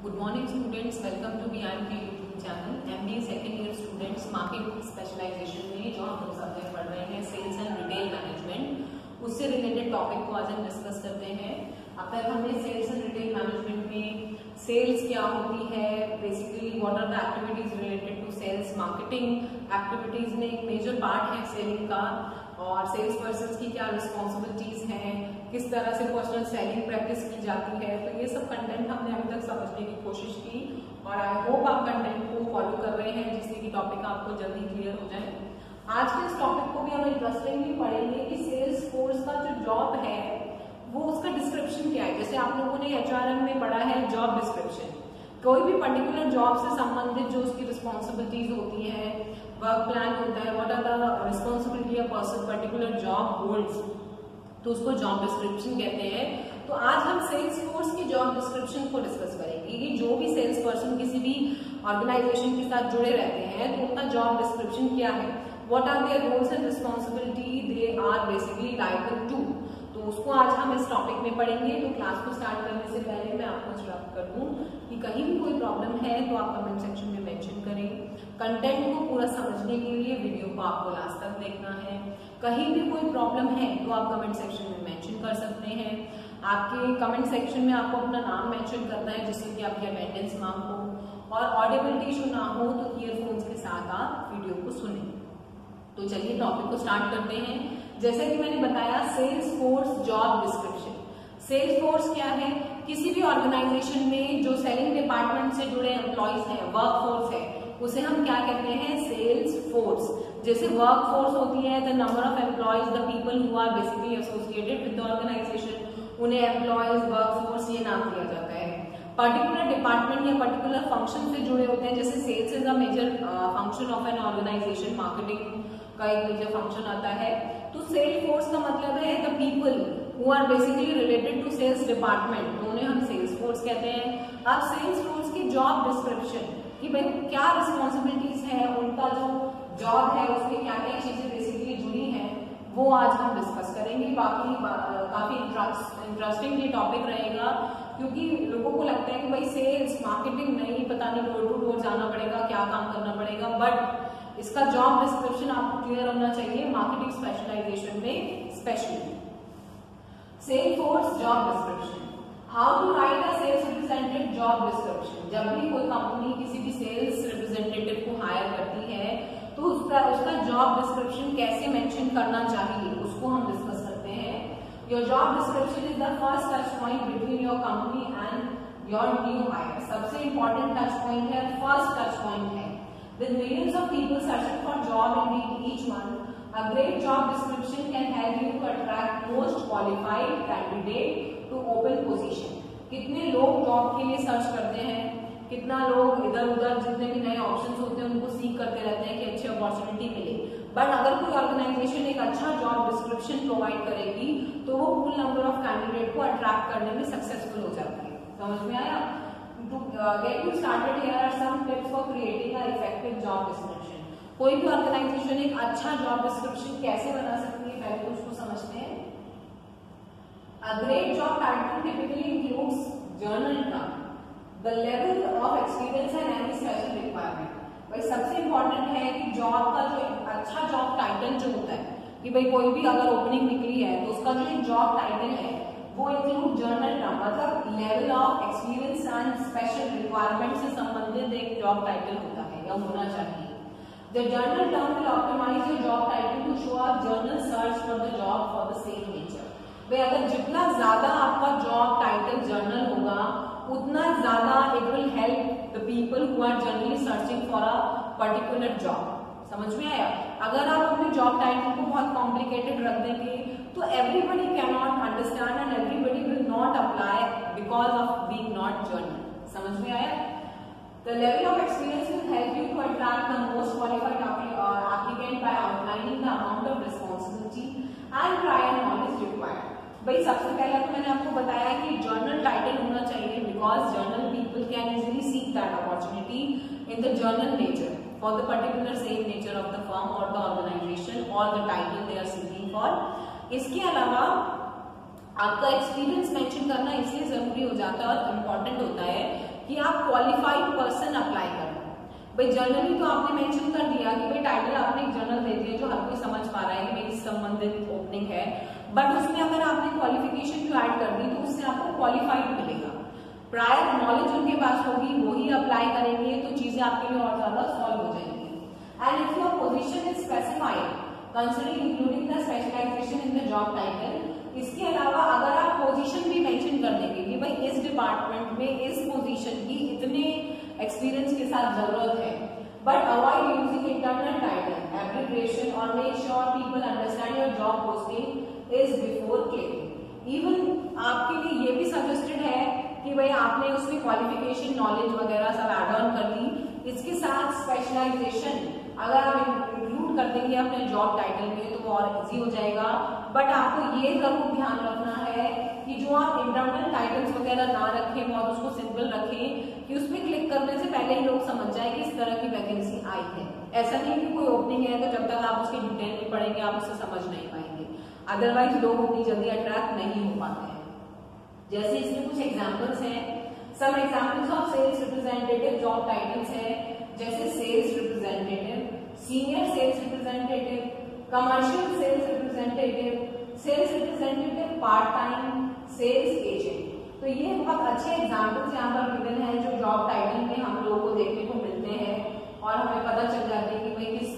Good morning students, welcome to BIM के YouTube channel. MBA second year students market specialisation में जो हम लोग सब्जेक्ट पढ़ रहे हैं सेल्स एंड रिटेल मैनेजमेंट, उससे रिलेटेड टॉपिक को आज हम डिस्कस करते हैं। अब तक हमने सेल्स एंड रिटेल मैनेजमेंट में सेल्स क्या होती है, basically what are the activities related to sales, marketing activities में एक मेजर पार्ट है सेलिंग का, और सेल्स पर्सन की क्या रिस्पॉन्सिबिलिटीज हैं, किस तरह से पर्सनल सेलिंग प्रैक्टिस की जाती है। तो ये सब कंटेंट हमने अभी तक समझने की कोशिश की और आई होप आप कंटेंट को फॉलो कर रहे हैं जिससे कि टॉपिक आपको जल्दी क्लियर हो जाए। आज के इस टॉपिक को भी हम इंटरेस्टिंगली पढ़ेंगे कि सेल्स फोर्स का जो जॉब है वो उसका डिस्क्रिप्शन क्या है। जैसे आप लोगों ने एचआरएम में पढ़ा है जॉब डिस्क्रिप्शन, कोई भी पर्टिकुलर जॉब से संबंधित जो उसकी रिस्पॉन्सिबिलिटीज होती है, वर्क प्लान होता है, what are the responsibility of person particular job holds, तो उसको जॉब डिस्क्रिप्शन कहते हैं। तो आज हम सेल्स फोर्स की जॉब डिस्क्रिप्शन को डिस्कस करेंगे कि जो भी सेल्स पर्सन किसी भी ऑर्गेनाइजेशन के साथ जुड़े रहते हैं तो उनका जॉब डिस्क्रिप्शन क्या है, what are their roles and responsibility they are basically liable to. तो उसको आज हम इस टॉपिक में पढ़ेंगे। तो क्लास को स्टार्ट करने से पहले मैं आपको इंस्ट्रक्ट कर दूं कि कहीं भी कोई प्रॉब्लम है तो आप कमेंट सेक्शन में मेंशन करें। कंटेंट को पूरा समझने के लिए वीडियो को आपको लास्ट तक देखना है। कहीं भी कोई प्रॉब्लम है तो आप कमेंट सेक्शन में मेंशन कर सकते हैं। आपके कमेंट सेक्शन में आपको अपना नाम मेंशन करना है जिससे कि आपकी अटेंडेंस मार्क हो, और ऑडिबिलिटी इशू ना हो तो ईयरफोन्स के साथ आप वीडियो को सुनें। तो चलिए टॉपिक को स्टार्ट करते हैं। जैसे कि मैंने बताया sales force job description. Sales force क्या है, किसी भी ऑर्गेनाइजेशन में जो सेलिंग डिपार्टमेंट से जुड़े एम्प्लॉइज हैं, वर्क फोर्स है, उसे हम क्या कहते हैं, सेल्स फोर्स। जैसे वर्क फोर्स होती है the number of employees, the people who are basically associated with the organisation, उन्हें एम्प्लॉइज वर्क फोर्स ये नाम दिया जाता है। पर्टिकुलर डिपार्टमेंट या पर्टिकुलर फंक्शन से जुड़े होते हैं, जैसे sales is a major function of an organisation, marketing का एक मेजर फंक्शन आता है। तो सेल फोर्स का मतलब है the people who are basically related to sales department, तो उन्हें हम सेल्स फोर्स कहते हैं। अब सेल्स फोर्स की जॉब डिस्क्रिप्शन कि भाई क्या रिस्पॉन्सिबिलिटीज है, उनका जो जॉब है उसमें क्या क्या चीजें बेसिकली जुड़ी हैं, वो आज हम डिस्कस करेंगे। बाकी काफी इंटरेस्टिंग ये टॉपिक रहेगा क्योंकि लोगों को लगता है कि भाई सेल्स मार्केटिंग नहीं, पता नहीं डोर टू डोर जाना पड़ेगा, क्या काम करना पड़ेगा, बट इसका जॉब डिस्क्रिप्शन आपको क्लियर होना चाहिए मार्केटिंग स्पेशलाइजेशन में specially. Sale force job description, how to write a sales representative job description. जब भी कोई कंपनी किसी भी सेल्स रिप्रेजेंटेटिव को हायर करती है तो उसका जॉब डिस्क्रिप्शन कैसे मेंशन करना चाहिए उसको हम डिस्कस करते हैं। Your job description is the first touch point between your company and your new hire. सबसे इंपॉर्टेंट टच पॉइंट है, फर्स्ट टच पॉइंट है। With millions of people searching for job indeed each month, a great job description can help you to attract most qualified candidate to open position. कितने लोग job के लिए search करते हैं, कितना लोग इधर उधर जितने भी नए ऑप्शंस होते हैं उनको सीख करते रहते हैं कि अच्छी अपॉर्चुनिटी मिले, बट अगर कोई ऑर्गेनाइजेशन एक अच्छा जॉब डिस्क्रिप्शन प्रोवाइड करेगी तो वो फुल नंबर ऑफ कैंडिडेट को अट्रैक्ट करने में सक्सेसफुल हो जाती है। समझ में आया? To get you started, here are some tips for creating an effective job description. कोई भी ऑर्गेनाइजेशन एक अच्छा जॉब डिस्क्रिप्शन कैसे बना सकती है, पहले तो उसको समझते हैं। A great job title typically includes journal term, the level of experience and any special requirement. भाई सबसे इम्पोर्टेंट है कि जॉब का जो अच्छा जॉब टाइटल जो होता है कि भाई कोई भी अगर ओपनिंग निकली है तो उसका जो एक जॉब टाइटल है वो इंक्लूड जर्नल टर्म, मतलब level of experience and special requirement से संबंधित एक जॉब टाइटल होता है या होना चाहिए। The general term will optimise your job title to show a general search for the job for the same nature. भाई अगर जितना ज्यादा आपका जॉब टाइटल जर्नल होगा उतना ज्यादा it will help the people who are generally searching for a particular job. समझ में आया? अगर आप अपने जॉब टाइटल को बहुत कॉम्प्लिकेटेड रख देंगे तो everybody can not understand and everybody will not apply because of being not general. समझ में आया? The level of experience will help you to attract the most qualified applicant by outlining the amount of responsibility and prior knowledge required. भाई सबसे पहला तो मैंने आपको बताया कि जर्नल टाइटल होना चाहिए because journal people can easily seek that opportunity in the journal nature for the particular same nature of the firm or the organization or the title they are seeking for. इसके अलावा आपका experience mention करना इसलिए जरूरी हो जाता है और इम्पोर्टेंट होता है कि आप क्वालिफाइड पर्सन अप्लाई करना। भाई जनरली तो आपने मेंशन कर दिया कि भाई टाइटल आपने एक जनरल दे दिया जो हर कोई समझ पा रहा है कि भाई इससे संबंधित ओपनिंग है, बट उसमें अगर आपने क्वालिफिकेशन जो ऐड कर दी तो उससे आपको क्वालिफाइड मिलेगा। प्रायर नॉलेज उनके पास होगी, वही अप्लाई करेंगे, तो चीजें आपके लिए और ज्यादा सॉल्व हो जाएंगी। And if your position is specified considering including the specialisation in the job title, इसके अलावा अगर आप पोजीशन भी मेंशन कर देंगे कि भाई इस डिपार्टमेंट में इस पोजीशन की इतने एक्सपीरियंस के साथ जरूरत है, but avoid using internal title abbreviation और make sure people understand your job posting is before clicking. Even आपके लिए ये भी सजेस्टेड है कि भाई आपने उसमें क्वालिफिकेशन, नॉलेज वगैरह सब ऐड ऑन कर दी, इसके साथ स्पेशलाइजेशन अगर आप इंक्लूड कर देंगे अपने जॉब टाइटल में तो वो और इजी हो जाएगा। बट आपको ये जरूर ध्यान रखना है कि जो आप इंटरनल टाइटल्स वगैरह ना रखें, बहुत उसको सिंपल रखें कि उसमें क्लिक करने से पहले ही लोग समझ जाए कि इस तरह की वैकेंसी आई है। ऐसा नहीं कि कोई ओपनिंग है तो जब तक आप उसकी डिटेल नहीं पढ़ेंगे आप उसे समझ नहीं पाएंगे, अदरवाइज लोग उतनी जल्दी अट्रैक्ट नहीं हो पाते हैं। जैसे इसमें कुछ एग्जाम्पल्स हैं, some examples of sales representative job titles है, जैसे sales representative, senior sales representative, commercial sales representative, sales representative part time, sales agent. तो ये बहुत अच्छे एग्जाम्पल्स यहाँ पर गिवन है जो जॉब टाइटल में हम लोगों को देखने को मिलते हैं और हमें पता चल जाता है कि भाई किस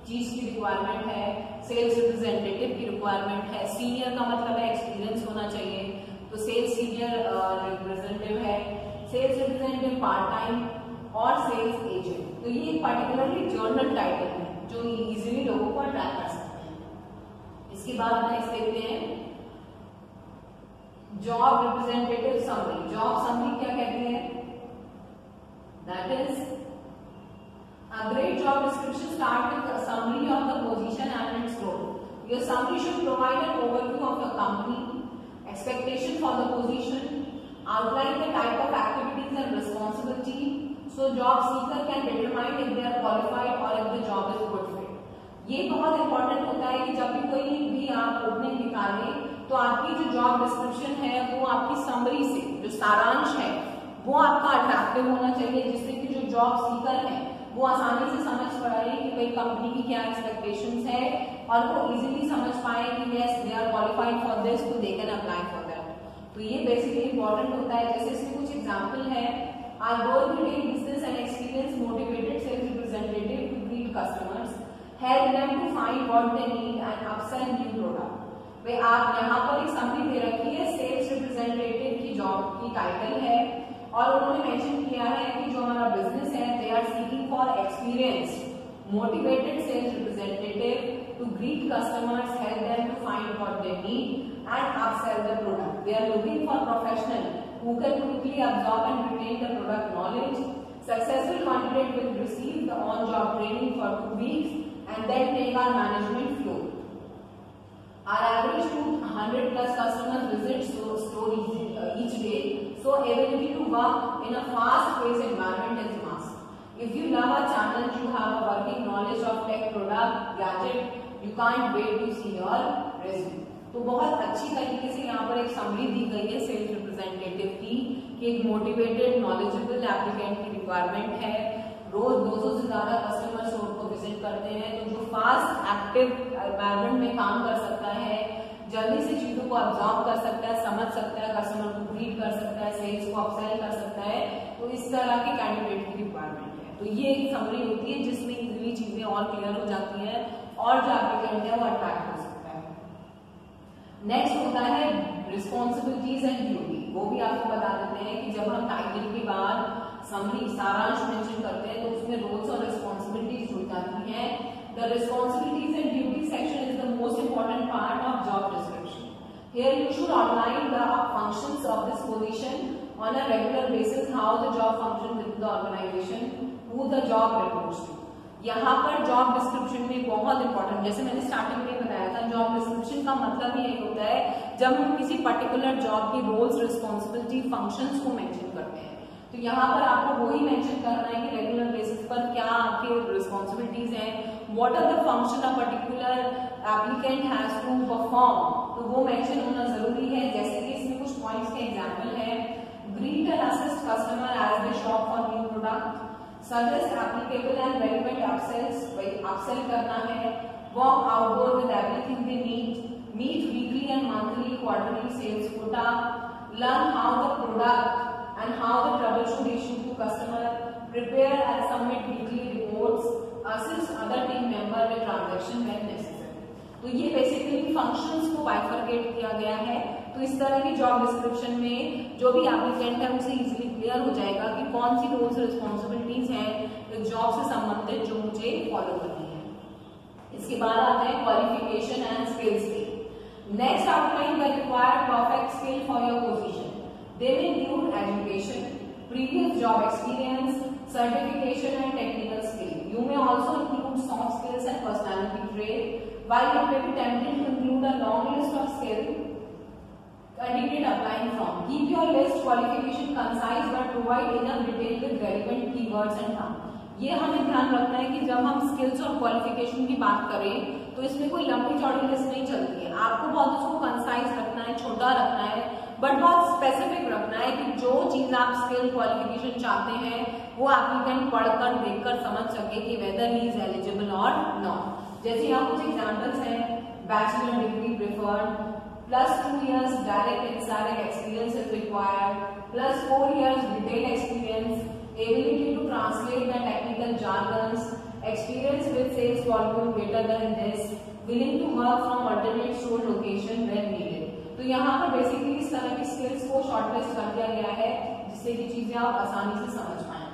चीज की रिक्वायरमेंट है। सेल्स रिप्रेजेंटेटिव की रिक्वायरमेंट है, सीनियर का मतलब है एक्सपीरियंस होना चाहिए, तो सेल्स सीनियर रिप्रेजेंटेटिव है, सेल्स रिप्रेजेंटेटिव पार्ट टाइम और सेल्स एजेंट। तो ये पर्टिकुलरली जर्नल टाइटल है जो इजीली लोगों को अट्रैक्ट कर सकते हैं। इसके बाद नेक्स्ट देखते हैं job representative summary. Job summary क्या कहते हैं? That is a great job description start with a summary of the position and its role. Your summary should provide an overview of the company, expectation for the position, outline the type of activities and responsibility, so job seeker can determine if they are qualified or if the job is good fit. ये बहुत important होता है कि जब भी कोई भी आप ओपनिंग निकालें तो आपकी जो जॉब डिस्क्रिप्शन है वो आपकी समरी से, जो सारांश है वो आपका अट्रैक्टिव होना चाहिए, जिससे कि जो जॉब सीकर है वो आसानी से समझ पाए कि भाई कंपनी की क्या एक्सपेक्टेशंस है और वो इजीली समझ पाए कि yes they are qualified for this, तो they can apply for that. तो ये बेसिकली इंपॉर्टेंट होता है। जैसे इसमें कुछ एग्जांपल है, our goal to take business and experience motivated sales representative to greet customers, help them to find what they need and upsell new product. भाई आप यहाँ पर एक समरी दे रखी है, सेल्स रिप्रेजेंटेटिव की जॉब की टाइटल है और उन्होंने मेंशन किया है कि जो हमारा बिजनेस है they are seeking for experience motivated sales representative to greet customers, help them to find what they need and upsell the product. They are looking for professional who can quickly absorb and retain the product knowledge. Successful candidate will receive the on-job training for 2 weeks and then take our management floor. Our average 200 plus customers visit store each day, so ability to work in a fast-paced environment is must. If you love our channel, you have a working knowledge of tech product, gadget, you can't wait to see your resume. तो बहुत अच्छी तरीके से यहाँ पर एक summary दी गई है सेल्स रिप्रेजेंटेटिव की कि एक मोटिवेटेड नॉलेजेबल एप्लीकेंट की रिक्वायरमेंट है, रोज 200 से ज्यादा कस्टमर्स उनको विजिट करते हैं, तो जो फास्ट एक्टिव एनवायरनमेंट में काम कर सकता है, जल्दी से चीजों को ऑब्जर्व कर सकता है, समझ सकता है, कस्टमर को ग्रीट कर सकता है, सेल्स को अपसेल कर सकता है, तो इस तरह के कैंडिडेट की रिक्वायरमेंट है। तो ये एक समरी होती है जिसमें इजीली चीजें और क्लियर हो जाती है और जो एप्लीकेंट है वो अट्रैक्ट हो सकता है। नेक्स्ट होता है रिस्पॉन्सिबिलिटीज एंड ड्यूटी। वो भी आपको बता देते हैं कि जब हम टाइटल के बाद समरी सारांश मेंशन करते हैं तो उसमें रोल्स और रिस्पॉन्सिबिलिटीज जुड़ जाती हैं। The responsibilities and duty section is the most important part of job description. Here you should outline the functions of this position on a regular basis, how the job function with the organisation, who the job reports to. यहाँ पर job description में बहुत important, जैसे मैंने starting में बताया था, job description का मतलब ये होता है जब हम किसी पर्टिकुलर जॉब की रोल्स, रिस्पॉन्सिबिलिटी, फंक्शंस को मेंशन करते हैं, तो यहाँ पर आपको वही मेंशन करना है कि रेगुलर बेसिस पर क्या आपके रिस्पॉन्सिबिलिटीज हैं, what are the function a particular applicant has to perform, तो वो मेंशन होना जरूरी है। जैसे कि इसमें कुछ पॉइंट्स के एग्जाम्पल है, greet and assist customer as they shop for suggest applicable and relevant upsell करना है, walk outdoor with everything they need, meet weekly and monthly quarterly sales quota, learn how the product and how the troubleshoot issue to customer, prepare and submit weekly reports, assist other team member with transaction when necessary. तो ये basically functions को bifurcate किया गया है। तो इस तरह की जॉब डिस्क्रिप्शन में जो भी एप्लीकेंट है उसे इजीली क्लियर हो जाएगा कि कौन सी रोल्स रिस्पॉन्सिबिलिटीज हैं जॉब से संबंधित जो मुझे फॉलो करनी है। इसके बाद आते हैं क्वालिफिकेशन एंड स्किल्स की। Next outline the required perfect skill for your position. They may include education, previous job experience, certification and technical skill. You may also include soft skills and personality trait. While it may be tempting to include a long list of skills candidate applying from, keep your list qualification concise but provide enough detail with relevant keywords and terms. ये हमें ध्यान रखना है कि जब हम skills और qualification की बात करें तो इसमें कोई लंबी चौड़ी लिस्ट नहीं चलती है। आपको बहुत उसको कंसाइज रखना है, छोटा रखना है, बट बहुत स्पेसिफिक रखना है कि जो चीज आप स्किल क्वालिफिकेशन चाहते हैं वो एप्लीकेंट पढ़कर देखकर समझ सके कि वेदर ही इज एलिजिबल और नॉट। जैसे यहाँ कुछ एग्जाम्पल्स हैं, bachelor degree preferred, +2 years direct and indirect experience is required, +4 years retail experience, ability to translate the technical jargons, experience with sales volume greater than this, willing to work from alternate store location when needed। तो यहाँ पर basically इस तरह की skills को shortlist कर दिया गया है जिससे कि चीजें आप आसानी से समझ पाए।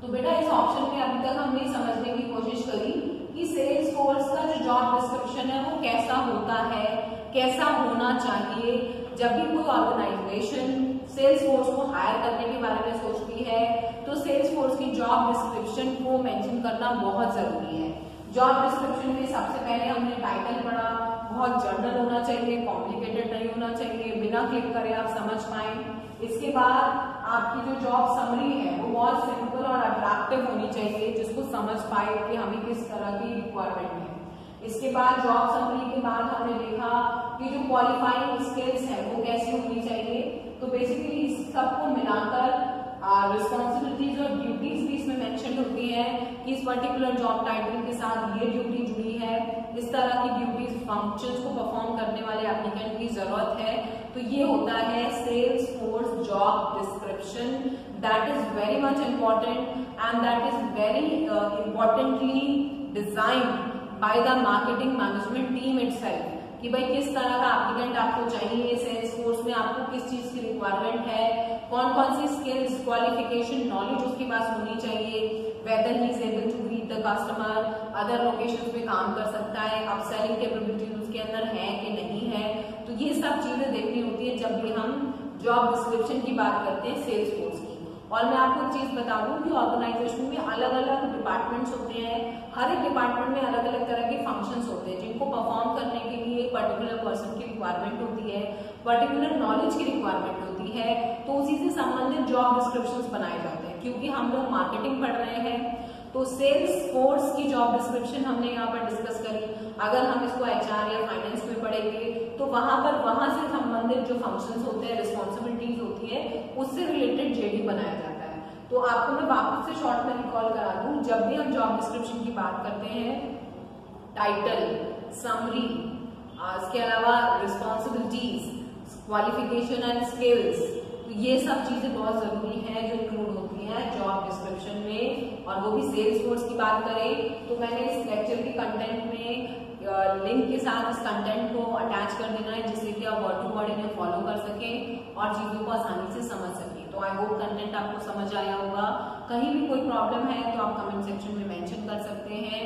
तो बेटा इस ऑप्शन में अभी तक हमने समझने की कोशिश करी कि सेल्स फोर्स का जो जॉब डिस्क्रिप्शन है वो कैसा होता है, कैसा होना चाहिए। जब भी कोई ऑर्गेनाइजेशन सेल्स फोर्स को हायर करने के बारे में सोचती है तो सेल्स फोर्स की जॉब डिस्क्रिप्शन को मेंशन करना बहुत जरूरी है। जॉब डिस्क्रिप्शन में सबसे पहले हमने टाइटल पढ़ा, बहुत जनरल होना चाहिए, कॉम्प्लिकेटेड नहीं होना चाहिए, बिना क्लिक करे आप समझ पाए। इसके बाद आपकी जो जॉब समरी है वो बहुत सिंपल और अट्रैक्टिव होनी चाहिए जिसको समझ पाए कि हमें किस तरह की रिक्वायरमेंट है। इसके बाद जॉब समरी के बाद हमने देखा कि जो क्वालिफाइंग स्किल्स है वो कैसी होनी चाहिए। तो बेसिकली इस सबको मिलाकर रिस्पॉन्सिबिलिटीज और ड्यूटीज भी इसमें मेंशन होती है कि इस पर्टिकुलर जॉब टाइटल के साथ ये ड्यूटी जुड़ी है, इस तरह की ड्यूटीज फंक्शंस को परफॉर्म करने वाले एप्लीकेंट की जरूरत है। तो ये होता है sales force job description. That is very much important and that is very importantly designed by the marketing management team itself कि भाई किस तरह का एप्लीकेंट आपको चाहिए, सेल्स फोर्स में आपको किस चीज की रिक्वायरमेंट है, कौन कौन सी स्किल्स, क्वालिफिकेशन, नॉलेज उसके पास होनी चाहिए, whether he is able to read the customer, other locations में काम कर सकता है, अपसेलिंग कैपेबिलिटीज उसके अंदर है कि नहीं है। तो ये सब चीजें देखनी होती है जब भी हम जॉब डिस्क्रिप्शन की बात करते हैं सेल्स फोर्स की। और मैं आपको एक चीज बता दूं कि ऑर्गेनाइजेशन में अलग अलग डिपार्टमेंट्स होते हैं, हर एक डिपार्टमेंट में अलग अलग तरह के फंक्शंस होते हैं जिनको परफॉर्म करने के लिए एक पर्टिकुलर पर्सन की रिक्वायरमेंट होती है, पर्टिकुलर नॉलेज की रिक्वायरमेंट होती है। तो उसी से संबंधित जॉब डिस्क्रिप्शंस बनाए जाते हैं। क्योंकि हम लोग मार्केटिंग पढ़ रहे हैं तो सेल्स फोर्स की जॉब डिस्क्रिप्शन हमने यहाँ पर डिस्कस करी। अगर हम इसको HR या फाइनेंस में पढ़ेंगे तो वहां से संबंधित जो फंक्शंस होते हैं, रिस्पॉन्सिबिलिटीज होती है, उससे रिलेटेड JD बनाया जाता है। तो आपको मैं वापस से शॉर्ट में रिकॉल करा दूं, जब भी हम जॉब डिस्क्रिप्शन की बात करते हैं, टाइटल, समरी, इसके अलावा रिस्पॉन्सिबिलिटीज, क्वालिफिकेशन एंड स्किल्स, तो ये सब चीजें बहुत जरूरी हैं जो इंक्लूड होती हैं जॉब डिस्क्रिप्शन में। और वो भी सेल्स फोर्स की बात करें तो मैंने इस लेक्चर के कंटेंट में लिंक के साथ इस कंटेंट को अटैच कर देना है जिससे कि आप वर्ड टू वर्ड इन्हें फॉलो कर सकें और चीजों को आसानी से समझ सकें। तो आई होप कंटेंट आपको समझ आया होगा। कहीं भी कोई प्रॉब्लम है तो आप कमेंट सेक्शन में मेंशन कर सकते हैं।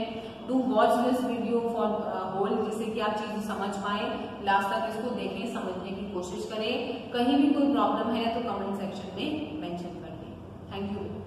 Do watch this video for whole, जिससे कि आप चीजें समझ पाए, लास्ट तक इसको देखें, समझने की कोशिश करें। कहीं भी कोई प्रॉब्लम है तो कमेंट सेक्शन में मेंशन कर दें। Thank you.